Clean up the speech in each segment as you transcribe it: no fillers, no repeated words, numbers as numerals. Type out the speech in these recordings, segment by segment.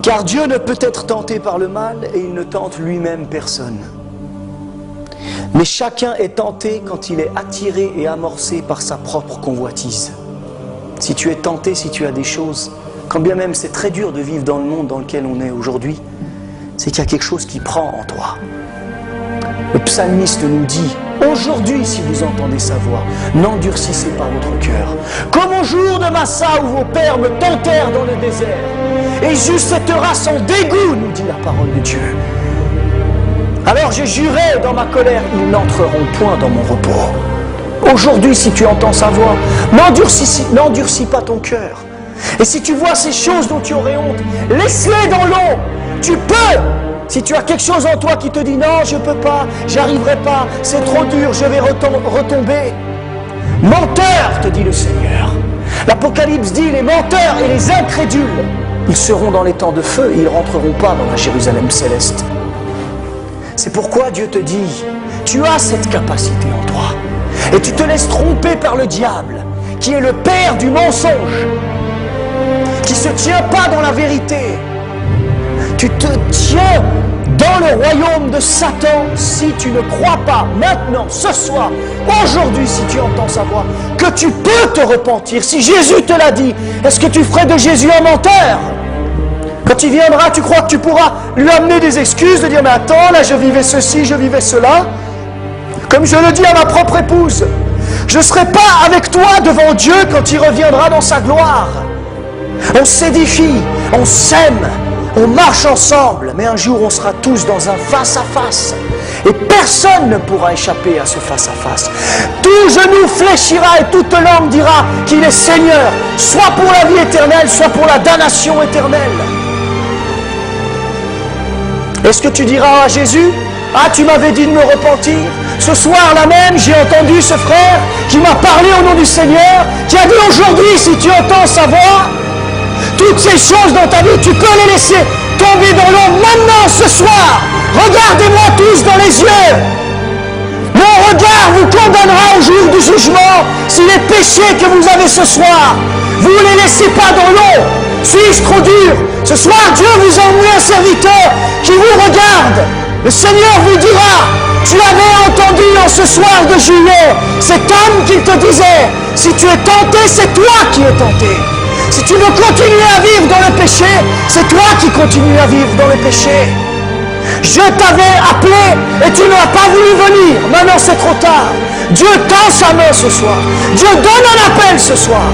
Car Dieu ne peut être tenté par le mal et il ne tente lui-même personne. Mais chacun est tenté quand il est attiré et amorcé par sa propre convoitise. Si tu es tenté, si tu as des choses, quand bien même c'est très dur de vivre dans le monde dans lequel on est aujourd'hui, c'est qu'il y a quelque chose qui prend en toi. Le psalmiste nous dit, aujourd'hui si vous entendez sa voix, n'endurcissez pas votre cœur. Comme au jour de Massa où vos pères me tentèrent dans le désert. Et juste cette race en dégoût, nous dit la parole de Dieu. Alors j'ai juré dans ma colère, ils n'entreront point dans mon repos. Aujourd'hui, si tu entends sa voix, n'endurcis pas ton cœur. Et si tu vois ces choses dont tu aurais honte, laisse-les dans l'eau. Tu peux. Si tu as quelque chose en toi qui te dit non, je ne peux pas, j'arriverai pas, c'est trop dur, je vais retomber. Menteur, te dit le Seigneur. L'Apocalypse dit les menteurs et les incrédules, ils seront dans les temps de feu et ils ne rentreront pas dans la Jérusalem céleste. C'est pourquoi Dieu te dit, tu as cette capacité en toi. Et tu te laisses tromper par le diable, qui est le père du mensonge, qui ne se tient pas dans la vérité. Tu te tiens dans le royaume de Satan si tu ne crois pas maintenant, ce soir, aujourd'hui, si tu entends sa voix, que tu peux te repentir. Si Jésus te l'a dit, est-ce que tu ferais de Jésus un menteur? Quand il viendra, tu crois que tu pourras lui amener des excuses, de dire « Mais attends, là je vivais ceci, je vivais cela. » Comme je le dis à ma propre épouse, je ne serai pas avec toi devant Dieu quand il reviendra dans sa gloire. On s'édifie, on s'aime, on marche ensemble, mais un jour on sera tous dans un face-à-face. Et personne ne pourra échapper à ce face-à-face. Tout genou fléchira et toute langue dira qu'il est Seigneur, soit pour la vie éternelle, soit pour la damnation éternelle. Est-ce que tu diras à Jésus, « Ah, tu m'avais dit de me repentir. Ce soir-là même, j'ai entendu ce frère qui m'a parlé au nom du Seigneur, qui a dit aujourd'hui, si tu entends sa voix, toutes ces choses dans ta vie, tu peux les laisser tomber dans l'eau maintenant, ce soir. Regardez-moi tous dans les yeux. Mon regard vous condamnera au jour du jugement si les péchés que vous avez ce soir, vous ne les laissez pas dans l'eau. Suis-je trop dur? Ce soir, Dieu vous a envoyé un serviteur qui vous regarde. Le Seigneur vous dira, tu avais entendu en ce soir de juillet cet homme qui te disait, si tu es tenté, c'est toi qui es tenté. Si tu veux continuer à vivre dans le péché, c'est toi qui continues à vivre dans le péché. Je t'avais appelé et tu n'as pas voulu venir. Maintenant c'est trop tard. Dieu tend sa main ce soir. Dieu donne un appel ce soir.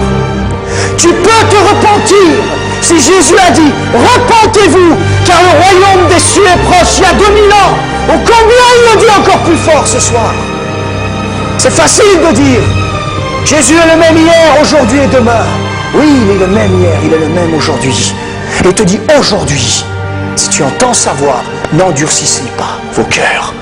Tu peux te repentir. Si Jésus a dit, repentez-vous, car le royaume des cieux est proche, il y a 2000 ans. Oh, combien il le dit encore plus fort ce soir. C'est facile de dire, Jésus est le même hier, aujourd'hui et demain. Oui, il est le même hier, il est le même aujourd'hui. Et il te dit aujourd'hui, si tu entends sa voix, n'endurcissez pas vos cœurs.